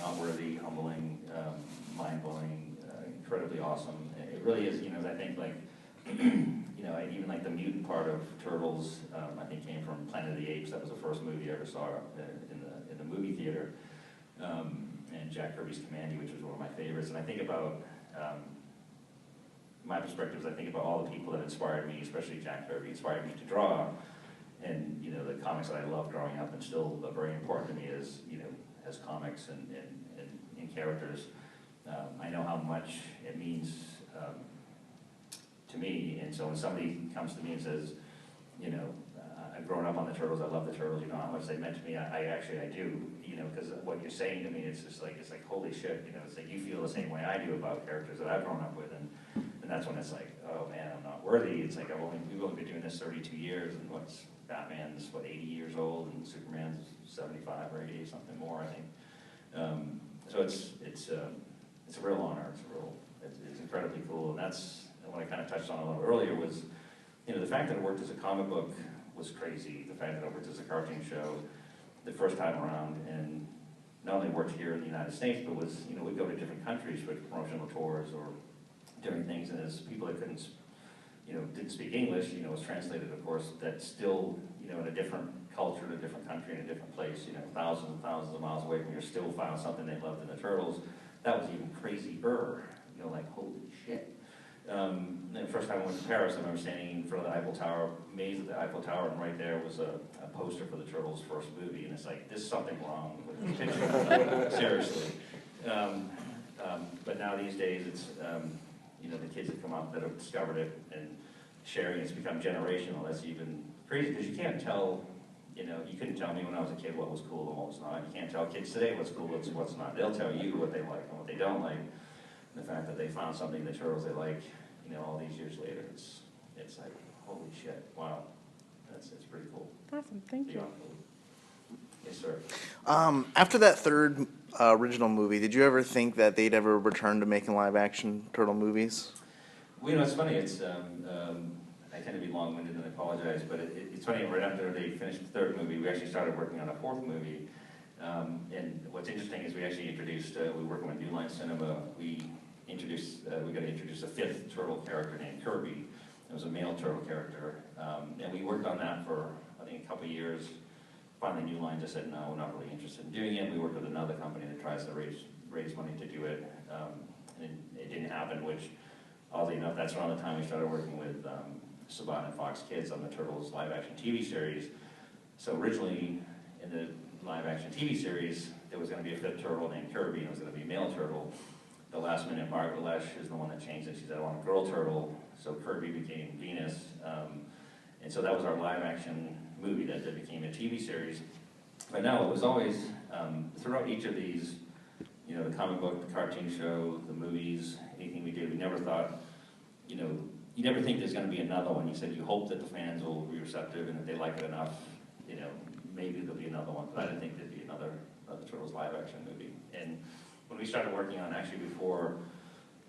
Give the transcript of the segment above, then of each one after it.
not worthy, humbling, mind-blowing, incredibly awesome. It really is, I think like, even like the mutant part of Turtles, I think came from Planet of the Apes. That was the first movie I ever saw in the movie theater. And Jack Kirby's Commandy, which was one of my favorites. And I think about, my perspectives, I think about all the people that inspired me, especially Jack Kirby, inspired me to draw. And, the comics that I loved growing up and still are very important to me as comics and characters. I know how much it means to me, and so when somebody comes to me and says, I've grown up on the Turtles, I love the Turtles, how much they meant to me, I do, because what you're saying to me, it's like, holy shit, it's like you feel the same way I do about characters that I've grown up with, and that's when it's like, oh man, I'm not worthy. It's like, we've only been doing this 32 years, and Batman's 80 years old, and Superman's 75 or 80, something more, I think. So it's a real honor. It's incredibly cool, and that's what I kind of touched on a little earlier was, the fact that it worked as a comic book was crazy. The fact that it worked as a cartoon show the first time around, and not only worked here in the United States, but was, we'd go to different countries for promotional tours or different things, and as people that couldn't, didn't speak English, was translated, of course, that still, in a different culture, in a different country, in a different place, thousands and thousands of miles away from here, still found something they loved in the Turtles. That was even crazier, like, holy shit. The first time I went to Paris, I remember standing in front of the Eiffel Tower, amazed at the Eiffel Tower, and right there was a poster for the Turtles' first movie, and it's like, there's something wrong with this picture, seriously. But now these days, it's, the kids that come up that have discovered it and sharing it's become generational. That's even crazy, because you can't tell, you couldn't tell me when I was a kid what was cool and what was not. You can't tell kids today what's cool and what's not. They'll tell you what they like and what they don't like. And the fact that they found something in the Turtles they like, all these years later, it's like, holy shit, wow. It's pretty cool. Awesome, thank you. Yes, sir. After that third original movie, did you ever think that they'd ever return to making live-action Turtle movies? Well, it's funny. It's I tend to be long-winded, and I apologize, but it's funny. Right after they finished the third movie, we actually started working on a fourth movie. And what's interesting is we actually introduced. We were working with New Line Cinema. We got to introduce a fifth turtle character named Kirby. It was a male turtle character, and we worked on that for I think a couple of years. Finally, New Line just said, no, we're not really interested in doing it. We worked with another company that tries to raise money to do it, and it didn't happen, which, oddly enough, that's around the time we started working with Saban and Fox Kids on the Turtles live-action TV series. So originally, in the live-action TV series, there was going to be a fifth turtle named Kirby, and it was going to be a male turtle. The last minute, Margaret Lesh is the one that changed it. She said, I want a girl turtle, so Kirby became Venus. And so that was our live-action movie that became a TV series. But no, it was always, throughout each of these, the comic book, the cartoon show, the movies, anything we did, we never thought, you never think there's going to be another one. You said you hope that the fans will be receptive and that they like it enough, maybe there'll be another one. But I didn't think there'd be another Turtles live-action movie. And when we started working on, actually before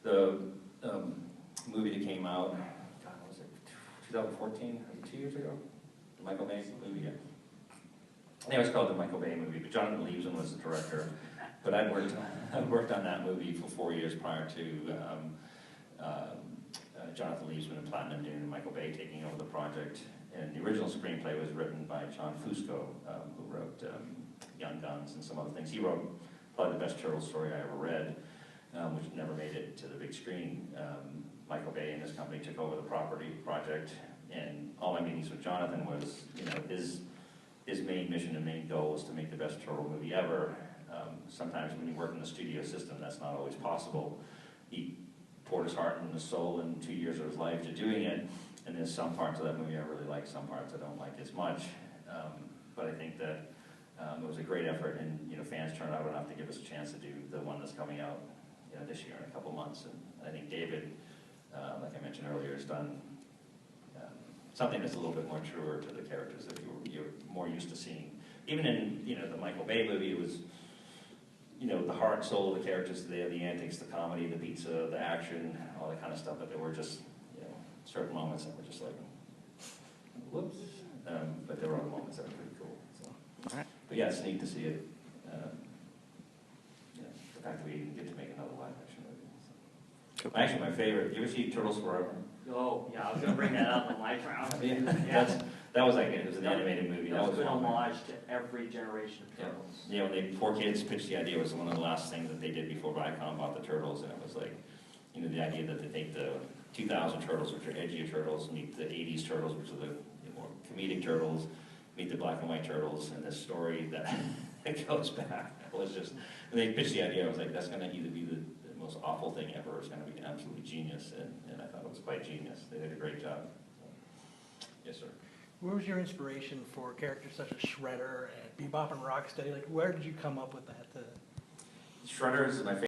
the movie that came out, God, what was it, 2014, 2 years ago? The Michael Bay movie, yeah. It was called the Michael Bay movie, but Jonathan Liebsen was the director. But I'd worked on that movie for 4 years prior to Jonathan Liebsen and Platinum Dune and Michael Bay taking over the project. And the original screenplay was written by John Fusco, who wrote Young Guns and some other things. He wrote probably the best turtle story I ever read, which never made it to the big screen. Michael Bay and his company took over the project, and all my meetings with Jonathan was, his main mission and main goal was to make the best turtle movie ever. Sometimes when you work in the studio system, that's not always possible. He poured his heart and his soul and 2 years of his life to doing it, and there's some parts of that movie I really like, some parts I don't like as much. But I think that it was a great effort, and fans turned out enough to give us a chance to do the one that's coming out this year in a couple months. And I think David, like I mentioned earlier, has done something that's a little bit more truer to the characters that you're more used to seeing. Even in the Michael Bay movie, it was the heart and soul of the characters there, the antics, the comedy, the pizza, the action, all that kind of stuff. But there were just certain moments that were just like, whoops. But there were other moments that were pretty cool. So. All right. But yeah, it's neat to see it. fact that we didn't get to make another live action movie. So. Cool. Actually, my favorite, you ever see Turtles Forever? Oh, yeah, I was gonna bring that up on my round. That was like, it was an animated movie. That was a good one. homage to every generation of Turtles. Yeah, when they four kids pitched the idea, it was one of the last things that they did before Viacom bought the Turtles, and it was like, you know, the idea that they take the 2000 Turtles, which are edgier Turtles, meet the 80s Turtles, which are the more comedic Turtles, meet the black and white Turtles, and this story that it goes back. It was just, when they pitched the idea, I was like, that's going to either be the most awful thing ever, or it's going to be absolutely genius, and I thought it was quite genius. They did a great job. So, yes, sir. Where was your inspiration for characters such as Shredder and Bebop and Rocksteady? Like, where did you come up with that? Shredder is my favorite.